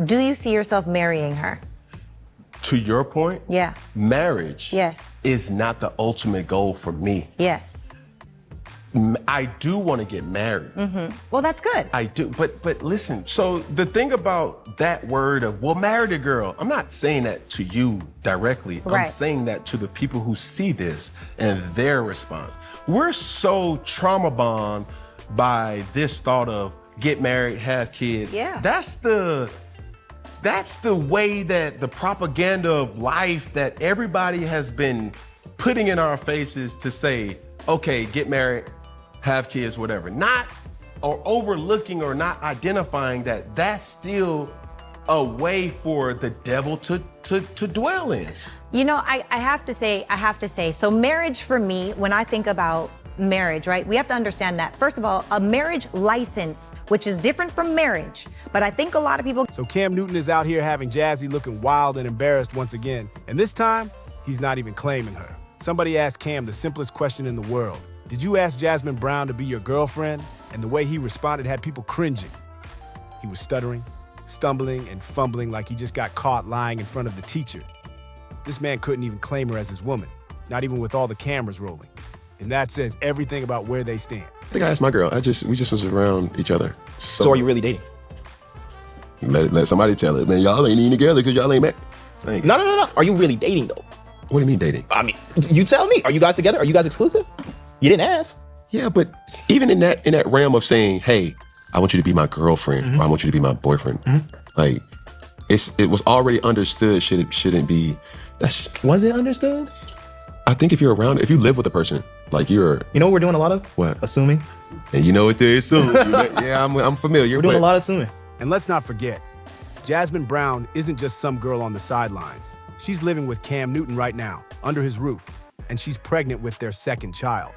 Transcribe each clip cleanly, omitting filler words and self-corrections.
Do you see yourself marrying her? To your point, Yeah. marriage Yes. is not the ultimate goal for me. Yes. I do want to get married. Well, that's good. I do, but listen, so the thing about that word of, well, marry the girl, I'm not saying that to you directly. I'm Right. saying that to the people who see this and their response. We're so trauma bond by this thought of get married, have kids. Yeah. That's the way that the propaganda of life that everybody has been putting in our faces to say, okay, get married, have kids, whatever. Not or overlooking or not identifying that that's still a way for the devil to dwell in. You know, I have to say, so marriage for me, when I think about marriage, right, we have to understand that, first of all, a marriage license, which is different from marriage, but I think a lot of people... So Cam Newton is out here having Jazzy looking wild and embarrassed once again. And this time, he's not even claiming her. Somebody asked Cam the simplest question in the world. Did you ask Jasmin Brown to be your girlfriend? And the way he responded had people cringing. He was stuttering, stumbling, and fumbling like he just got caught lying in front of the teacher. This man couldn't even claim her as his woman, not even with all the cameras rolling. And that says everything about where they stand. I think I asked my girl. We just was around each other. So are you really dating? Let somebody tell it. Man, y'all ain't even together because y'all ain't married. No. Are you really dating though? What do you mean dating? I mean, you tell me. Are you guys together? Are you guys exclusive? You didn't ask. Yeah, but even in that realm of saying, hey, I want you to be my girlfriend, or I want you to be my boyfriend. Like, it was already understood. Shouldn't be. Was it understood? I think if you live with a person, like You know what we're doing a lot of? What? Assuming. And you know what they assume. Yeah, I'm familiar. We're doing a lot of assuming. And let's not forget, Jasmin Brown isn't just some girl on the sidelines. She's living with Cam Newton right now, under his roof, and she's pregnant with their second child.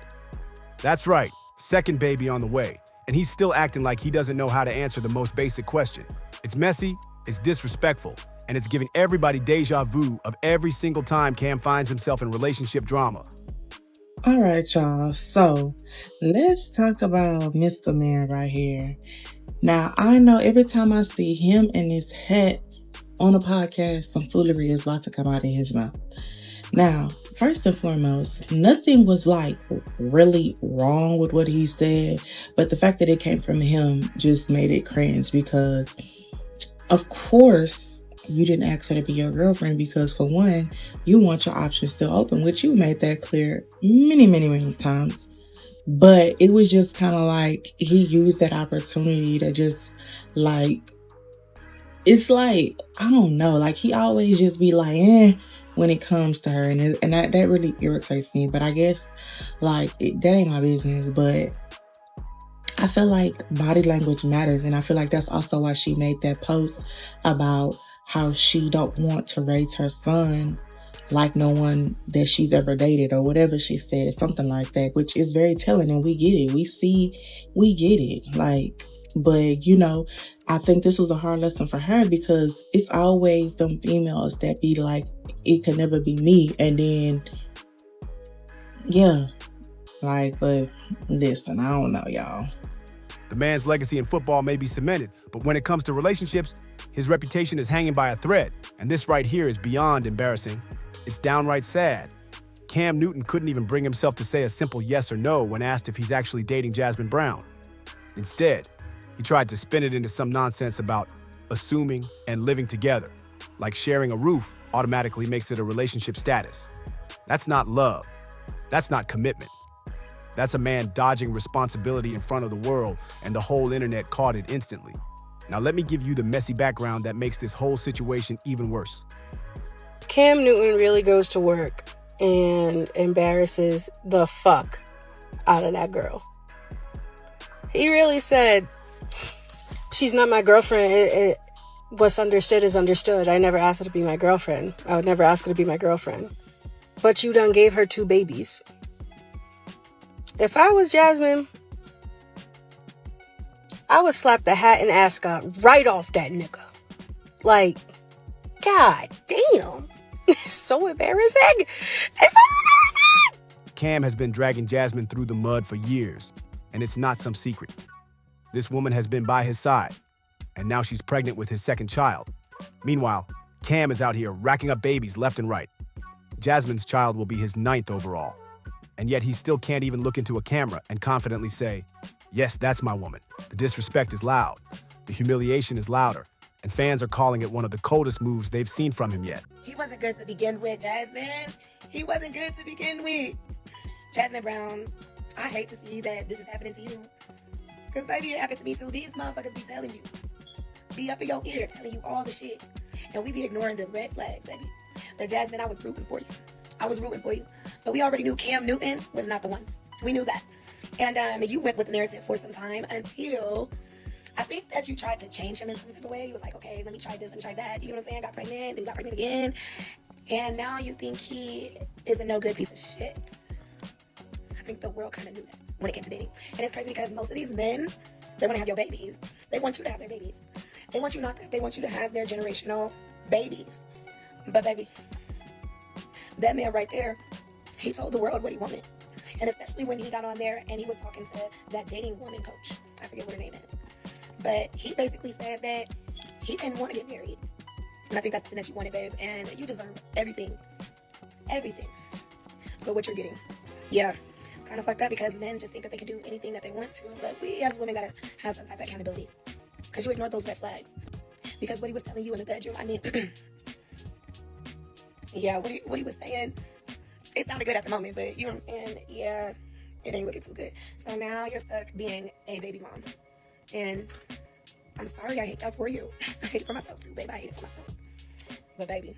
That's right, second baby on the way, and he's still acting like he doesn't know how to answer the most basic question. It's messy, it's disrespectful, and it's giving everybody deja vu of every single time Cam finds himself in relationship drama. All right, y'all. So let's talk about Mr. Man right here. Now, I know every time I see him in his hat on a podcast, some foolery is about to come out of his mouth. Now, first and foremost, nothing was like really wrong with what he said, but the fact that it came from him just made it cringe because, of course, you didn't ask her to be your girlfriend because, for one, you want your options still open, which you made that clear many times. But it was just kind of like he used that opportunity to just like, it's like, I don't know, like he always just be like, when it comes to her. And that really irritates me. But I guess like that ain't my business. But I feel like body language matters. And I feel like that's also why she made that post about how she don't want to raise her son like no one that she's ever dated or whatever she said, something like that, which is very telling. And we get it. We get it. Like, but you know, I think this was a hard lesson for her because it's always them females that be like, it could never be me. And then, yeah, like, but listen, I don't know, y'all. The man's legacy in football may be cemented, but when it comes to relationships, his reputation is hanging by a thread. And this right here is beyond embarrassing. It's downright sad. Cam Newton couldn't even bring himself to say a simple yes or no when asked if he's actually dating Jasmin Brown. Instead, he tried to spin it into some nonsense about assuming and living together, like sharing a roof automatically makes it a relationship status. That's not love. That's not commitment. That's a man dodging responsibility in front of the world, and the whole internet caught it instantly. Now let me give you the messy background that makes this whole situation even worse. Cam Newton really goes to work and embarrasses the fuck out of that girl. He really said, she's not my girlfriend. What's understood is understood. I never asked her to be my girlfriend. I would never ask her to be my girlfriend. But you done gave her 2 babies. If I was Jasmin, I would slap the hat and ascot right off that nigga. Like, god damn. It's so embarrassing. It's so embarrassing. Cam has been dragging Jasmin through the mud for years, and it's not some secret. This woman has been by his side, and now she's pregnant with his second child. Meanwhile, Cam is out here racking up babies left and right. Jasmin's child will be his 9th overall. And yet he still can't even look into a camera and confidently say, yes, that's my woman. The disrespect is loud. The humiliation is louder. And fans are calling it one of the coldest moves they've seen from him yet. He wasn't good to begin with, Jasmin. He wasn't good to begin with. Jasmin Brown, I hate to see that this is happening to you. Because, baby, it happened to me too. These motherfuckers be telling you. Be up in your ear telling you all the shit. And we be ignoring the red flags, baby. But, Jasmin, I was rooting for you. I was rooting for you. But we already knew Cam Newton was not the one. We knew that. And you went with the narrative for some time until I think that you tried to change him in some type of way. You was like, okay, let me try this, let me try that. You know what I'm saying? Got pregnant, then got pregnant again. And now you think he is a no good piece of shit. I think the world kind of knew that when it came to dating. And it's crazy because most of these men, they want to have your babies. They want you to have their babies. They want you to have their generational babies. But baby, that man right there, he told the world what he wanted. And especially when he got on there and he was talking to that dating woman coach. I forget what her name is. But he basically said that he didn't want to get married. And I think that's something that you wanted, babe. And you deserve everything. Everything. But what you're getting. Yeah. It's kind of fucked up because men just think that they can do anything that they want to. But we as women gotta have some type of accountability. Because you ignored those red flags. Because what he was telling you in the bedroom, I mean, yeah, what he was saying, it sounded good at the moment, but you know what I'm saying? Yeah, it ain't looking too good. So now you're stuck being a baby mom. And I'm sorry, I hate that for you. I hate it for myself too, babe. I hate it for myself. But baby,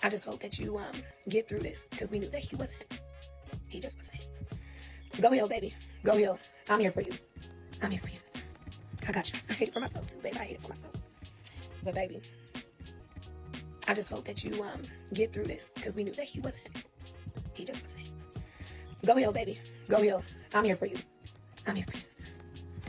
I just hope that you get through this because we knew that he just wasn't. Go heal, baby. Go heal. I'm here for you. I'm here for you, sister. I got you. I hate it for myself too, babe. I hate it for myself. But baby, I just hope that you get through this because we knew that he just wasn't. Go heal, baby. Go heal. I'm here for you. I'm here for you, sister.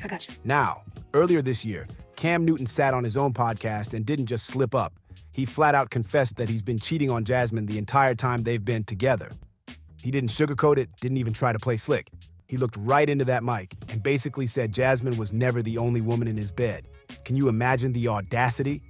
I got you. Now, earlier this year, Cam Newton sat on his own podcast and didn't just slip up. He flat out confessed that he's been cheating on Jasmin the entire time they've been together. He didn't sugarcoat it, didn't even try to play slick. He looked right into that mic and basically said Jasmin was never the only woman in his bed. Can you imagine the audacity?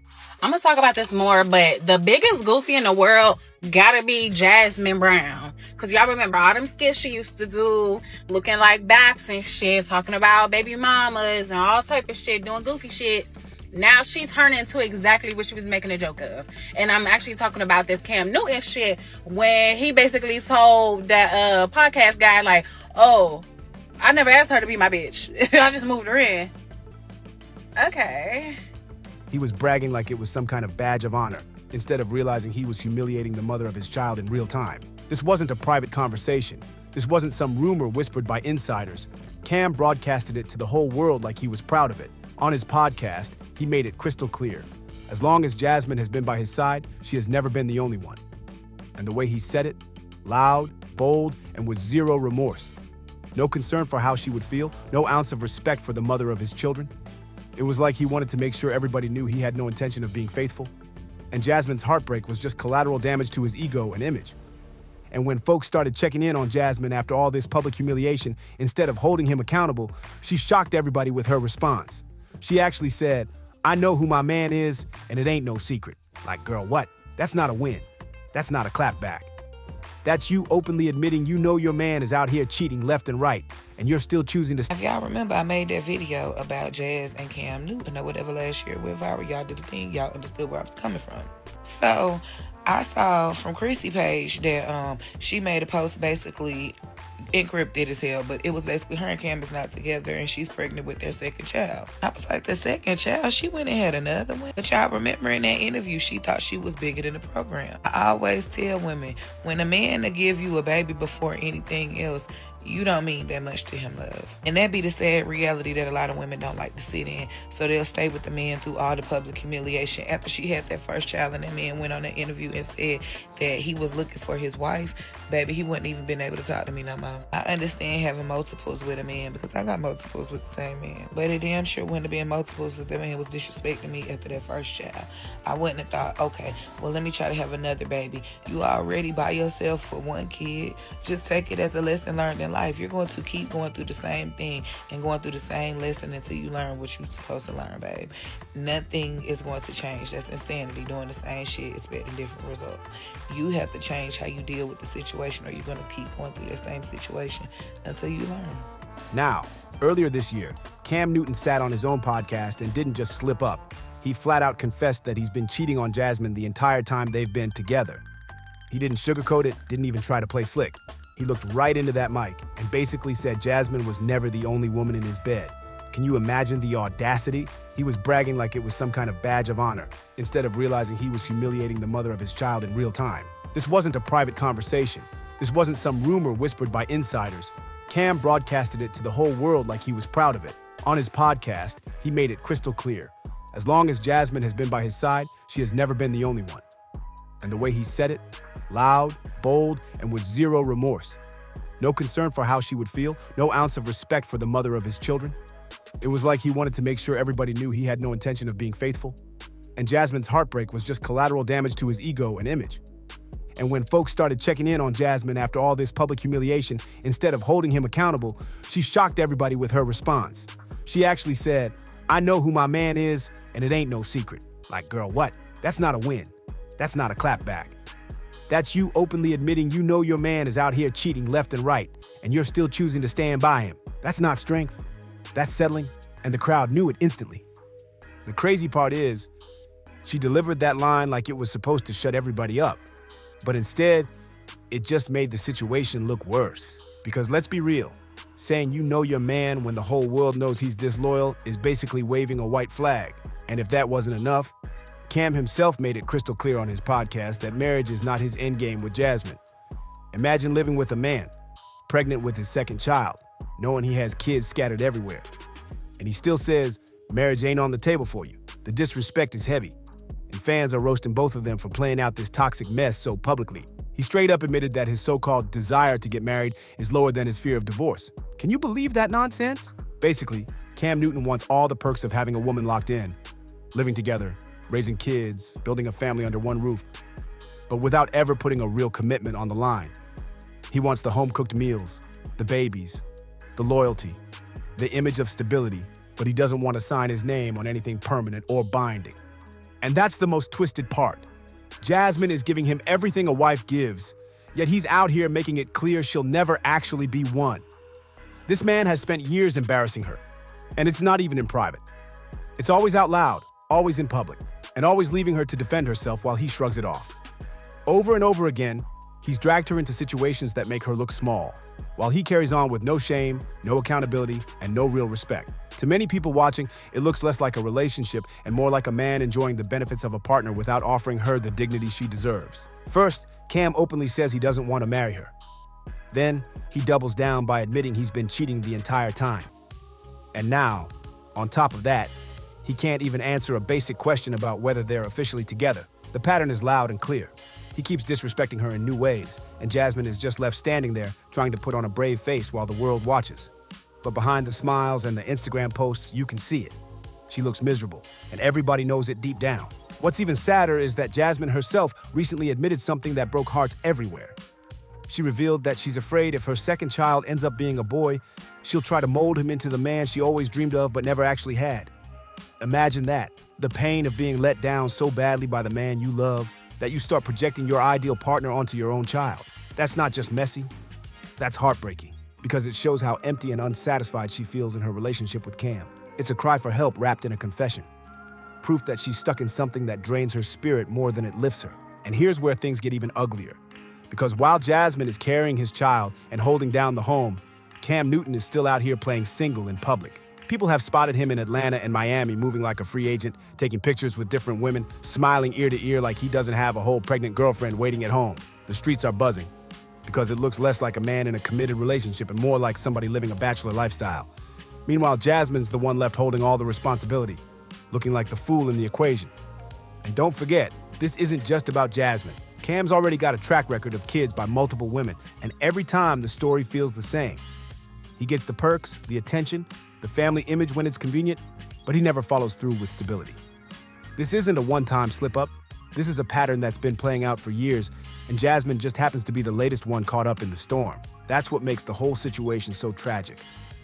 I'm gonna talk about this more, but the biggest goofy in the world gotta be Jasmin Brown. Cause y'all remember all them skits she used to do, looking like Baps and shit, talking about baby mamas and all type of shit, doing goofy shit. Now she turned into exactly what she was making a joke of. And I'm actually talking about this Cam Newton shit when he basically told that podcast guy like, oh, I never asked her to be my bitch. I just moved her in. Okay. He was bragging like it was some kind of badge of honor, instead of realizing he was humiliating the mother of his child in real time. This wasn't a private conversation. This wasn't some rumor whispered by insiders. Cam broadcasted it to the whole world like he was proud of it. On his podcast, he made it crystal clear. As long as Jasmin has been by his side, she has never been the only one. And the way he said it, loud, bold, and with zero remorse. No concern for how she would feel, no ounce of respect for the mother of his children. It was like he wanted to make sure everybody knew he had no intention of being faithful. And Jasmin's heartbreak was just collateral damage to his ego and image. And when folks started checking in on Jasmin after all this public humiliation, instead of holding him accountable, she shocked everybody with her response. She actually said, I know who my man is, and it ain't no secret. Like, girl, what? That's not a win. That's not a clapback. That's you openly admitting you know your man is out here cheating left and right, and you're still choosing to... If y'all remember, I made that video about Jazz and Cam Newton or whatever last year went viral. Y'all did the thing. Y'all understood where I was coming from. So I saw from Chrissy page that she made a post basically encrypted as hell, but it was basically her and Cam is not together and she's pregnant with their second child. I was like, the second child? She went and had another one. But y'all remember in that interview, she thought she was bigger than the program. I always tell women, when a man to give you a baby before anything else, you don't mean that much to him, love. And that be the sad reality that a lot of women don't like to sit in. So they'll stay with the man through all the public humiliation. After she had that first child and that man went on that interview and said that he was looking for his wife, baby, he wouldn't even been able to talk to me no more. I understand having multiples with a man because I got multiples with the same man. But it damn sure wouldn't have been multiples if that man was disrespecting me after that first child. I wouldn't have thought, okay, well, let me try to have another baby. You already by yourself for one kid. Just take it as a lesson learned in in life. You're going to keep going through the same thing and going through the same lesson until you learn what you're supposed to learn, babe. Nothing is going to change. That's insanity, doing the same shit, expecting different results. You have to change how you deal with the situation, or you're going to keep going through that same situation until you learn. Now, earlier this year, Cam Newton sat on his own podcast and didn't just slip up. He flat out confessed that he's been cheating on Jasmin the entire time they've been together. He didn't sugarcoat it, didn't even try to play slick. He looked right into that mic and basically said Jasmin was never the only woman in his bed. Can you imagine the audacity? He was bragging like it was some kind of badge of honor, instead of realizing he was humiliating the mother of his child in real time. This wasn't a private conversation. This wasn't some rumor whispered by insiders. Cam broadcasted it to the whole world like he was proud of it. On his podcast, he made it crystal clear. As long as Jasmin has been by his side, she has never been the only one. And the way he said it, loud, bold, and with zero remorse. No concern for how she would feel, no ounce of respect for the mother of his children. It was like he wanted to make sure everybody knew he had no intention of being faithful. And Jasmin's heartbreak was just collateral damage to his ego and image. And when folks started checking in on Jasmin after all this public humiliation, instead of holding him accountable, she shocked everybody with her response. She actually said, "I know who my man is, and it ain't no secret." Like, girl, what? That's not a win. That's not a clapback. That's you openly admitting you know your man is out here cheating left and right, and you're still choosing to stand by him. That's not strength. That's settling, and the crowd knew it instantly. The crazy part is, she delivered that line like it was supposed to shut everybody up. But instead, it just made the situation look worse. Because let's be real, saying you know your man when the whole world knows he's disloyal is basically waving a white flag. And if that wasn't enough, Cam himself made it crystal clear on his podcast that marriage is not his endgame with Jasmin. Imagine living with a man, pregnant with his second child, knowing he has kids scattered everywhere. And he still says, marriage ain't on the table for you. The disrespect is heavy. And fans are roasting both of them for playing out this toxic mess so publicly. He straight up admitted that his so-called desire to get married is lower than his fear of divorce. Can you believe that nonsense? Basically, Cam Newton wants all the perks of having a woman locked in, living together, raising kids, building a family under one roof, but without ever putting a real commitment on the line. He wants the home-cooked meals, the babies, the loyalty, the image of stability, but he doesn't want to sign his name on anything permanent or binding. And that's the most twisted part. Jasmin is giving him everything a wife gives, yet he's out here making it clear she'll never actually be one. This man has spent years embarrassing her, and it's not even in private. It's always out loud, always in public, and always leaving her to defend herself while he shrugs it off. Over and over again, he's dragged her into situations that make her look small, while he carries on with no shame, no accountability, and no real respect. To many people watching, it looks less like a relationship and more like a man enjoying the benefits of a partner without offering her the dignity she deserves. First, Cam openly says he doesn't want to marry her. Then, he doubles down by admitting he's been cheating the entire time. And now, on top of that, he can't even answer a basic question about whether they're officially together. The pattern is loud and clear. He keeps disrespecting her in new ways, and Jasmin is just left standing there trying to put on a brave face while the world watches. But behind the smiles and the Instagram posts, you can see it. She looks miserable, and everybody knows it deep down. What's even sadder is that Jasmin herself recently admitted something that broke hearts everywhere. She revealed that she's afraid if her second child ends up being a boy, she'll try to mold him into the man she always dreamed of but never actually had. Imagine that, the pain of being let down so badly by the man you love that you start projecting your ideal partner onto your own child. That's not just messy, that's heartbreaking, because it shows how empty and unsatisfied she feels in her relationship with Cam. It's a cry for help wrapped in a confession. Proof that she's stuck in something that drains her spirit more than it lifts her. And here's where things get even uglier. Because while Jasmin is carrying his child and holding down the home, Cam Newton is still out here playing single in public. People have spotted him in Atlanta and Miami moving like a free agent, taking pictures with different women, smiling ear to ear like he doesn't have a whole pregnant girlfriend waiting at home. The streets are buzzing, because it looks less like a man in a committed relationship and more like somebody living a bachelor lifestyle. Meanwhile, Jasmin's the one left holding all the responsibility, looking like the fool in the equation. And don't forget, this isn't just about Jasmin. Cam's already got a track record of kids by multiple women, and every time the story feels the same. He gets the perks, the attention, the family image when it's convenient, but he never follows through with stability. This isn't a one-time slip-up. This is a pattern that's been playing out for years, and Jasmin just happens to be the latest one caught up in the storm. That's what makes the whole situation so tragic,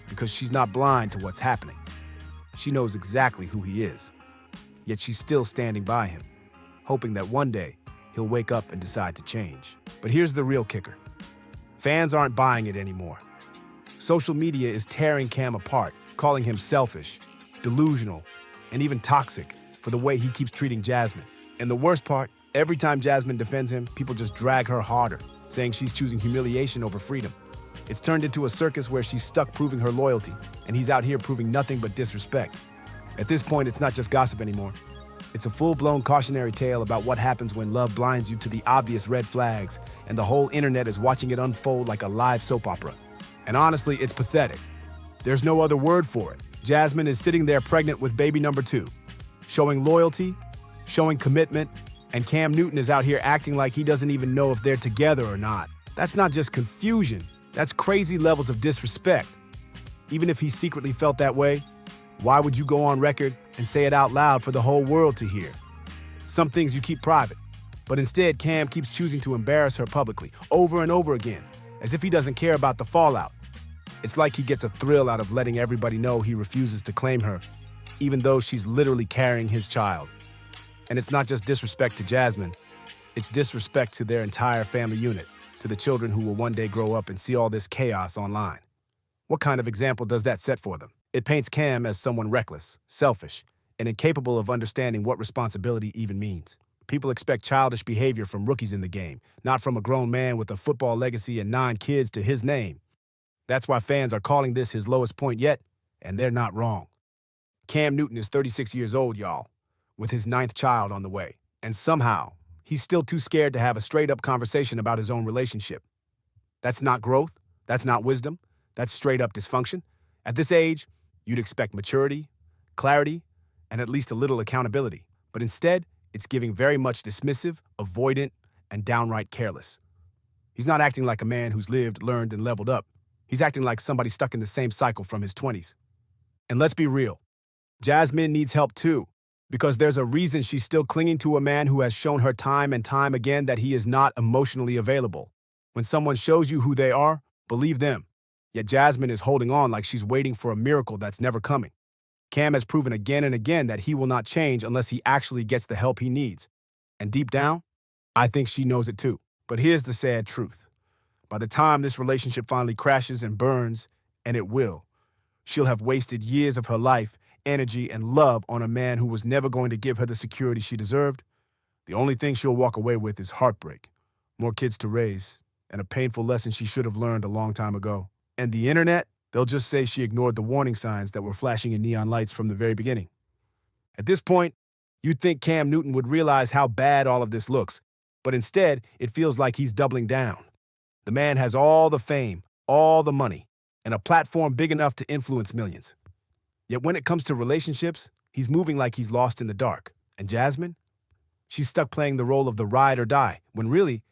because she's not blind to what's happening. She knows exactly who he is, yet she's still standing by him, hoping that one day he'll wake up and decide to change. But here's the real kicker. Fans aren't buying it anymore. Social media is tearing Cam apart, calling him selfish, delusional, and even toxic for the way he keeps treating Jasmin. And the worst part, every time Jasmin defends him, people just drag her harder, saying she's choosing humiliation over freedom. It's turned into a circus where she's stuck proving her loyalty, and he's out here proving nothing but disrespect. At this point, it's not just gossip anymore. It's a full-blown cautionary tale about what happens when love blinds you to the obvious red flags, and the whole internet is watching it unfold like a live soap opera. And honestly, it's pathetic. There's no other word for it. Jasmin is sitting there pregnant with baby number 2, showing loyalty, showing commitment, and Cam Newton is out here acting like he doesn't even know if they're together or not. That's not just confusion, that's crazy levels of disrespect. Even if he secretly felt that way, why would you go on record and say it out loud for the whole world to hear? Some things you keep private, but instead Cam keeps choosing to embarrass her publicly, over and over again, as if he doesn't care about the fallout. It's like he gets a thrill out of letting everybody know he refuses to claim her, even though she's literally carrying his child. And it's not just disrespect to Jasmin, it's disrespect to their entire family unit, to the children who will one day grow up and see all this chaos online. What kind of example does that set for them? It paints Cam as someone reckless, selfish, and incapable of understanding what responsibility even means. People expect childish behavior from rookies in the game, not from a grown man with a football legacy and 9 kids to his name. That's why fans are calling this his lowest point yet, and they're not wrong. Cam Newton is 36 years old, y'all, with his 9th child on the way. And somehow, he's still too scared to have a straight-up conversation about his own relationship. That's not growth. That's not wisdom. That's straight-up dysfunction. At this age, you'd expect maturity, clarity, and at least a little accountability. But instead, it's giving very much dismissive, avoidant, and downright careless. He's not acting like a man who's lived, learned, and leveled up. He's acting like somebody stuck in the same cycle from his 20s. And let's be real, Jasmin needs help too, because there's a reason she's still clinging to a man who has shown her time and time again that he is not emotionally available. When someone shows you who they are, believe them. Yet Jasmin is holding on like she's waiting for a miracle that's never coming. Cam has proven again and again that he will not change unless he actually gets the help he needs. And deep down, I think she knows it too. But here's the sad truth. By the time this relationship finally crashes and burns, and it will, she'll have wasted years of her life, energy, and love on a man who was never going to give her the security she deserved. The only thing she'll walk away with is heartbreak, more kids to raise, and a painful lesson she should have learned a long time ago. And the internet, they'll just say she ignored the warning signs that were flashing in neon lights from the very beginning. At this point, you'd think Cam Newton would realize how bad all of this looks, but instead, it feels like he's doubling down. The man has all the fame, all the money, and a platform big enough to influence millions. Yet when it comes to relationships, he's moving like he's lost in the dark. And Jasmin? She's stuck playing the role of the ride or die, when really,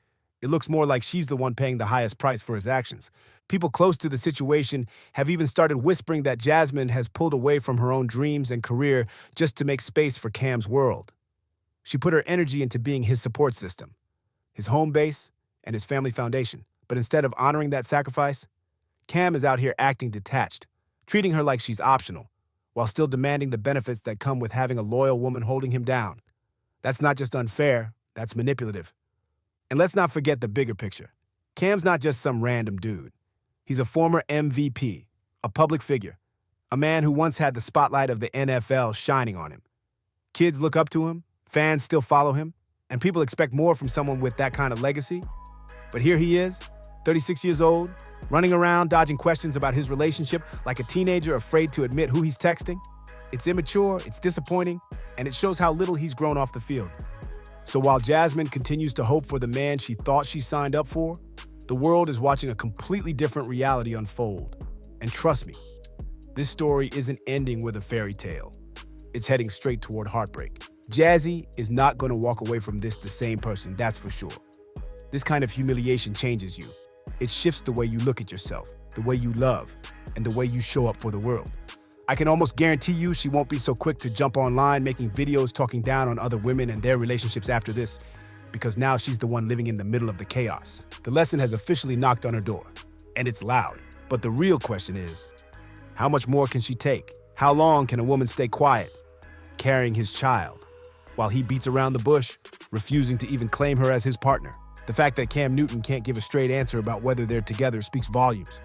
it looks more like she's the one paying the highest price for his actions. People close to the situation have even started whispering that Jasmin has pulled away from her own dreams and career just to make space for Cam's world. She put her energy into being his support system, his home base, and his family foundation. But instead of honoring that sacrifice, Cam is out here acting detached, treating her like she's optional, while still demanding the benefits that come with having a loyal woman holding him down. That's not just unfair, that's manipulative. And let's not forget the bigger picture. Cam's not just some random dude. He's a former MVP, a public figure, a man who once had the spotlight of the NFL shining on him. Kids look up to him, fans still follow him, and people expect more from someone with that kind of legacy. But here he is, 36 years old, running around dodging questions about his relationship like a teenager afraid to admit who he's texting. It's immature, it's disappointing, and it shows how little he's grown off the field. So while Jasmin continues to hope for the man she thought she signed up for, the world is watching a completely different reality unfold. And trust me, this story isn't ending with a fairy tale. It's heading straight toward heartbreak. Jazzy is not going to walk away from this the same person, that's for sure. This kind of humiliation changes you. It shifts the way you look at yourself, the way you love, and the way you show up for the world. I can almost guarantee you she won't be so quick to jump online making videos talking down on other women and their relationships after this, because now she's the one living in the middle of the chaos. The lesson has officially knocked on her door, and it's loud. But the real question is, how much more can she take? How long can a woman stay quiet, carrying his child, while he beats around the bush, refusing to even claim her as his partner? The fact that Cam Newton can't give a straight answer about whether they're together speaks volumes,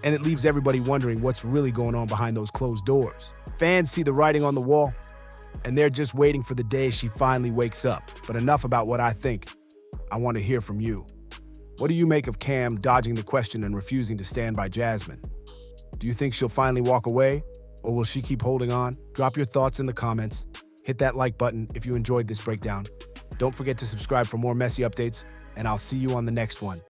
and it leaves everybody wondering what's really going on behind those closed doors. Fans see the writing on the wall, and they're just waiting for the day she finally wakes up. But enough about what I think. I want to hear from you. What do you make of Cam dodging the question and refusing to stand by Jasmin? Do you think she'll finally walk away, or will she keep holding on? Drop your thoughts in the comments. Hit that like button if you enjoyed this breakdown. Don't forget to subscribe for more messy updates, and I'll see you on the next one.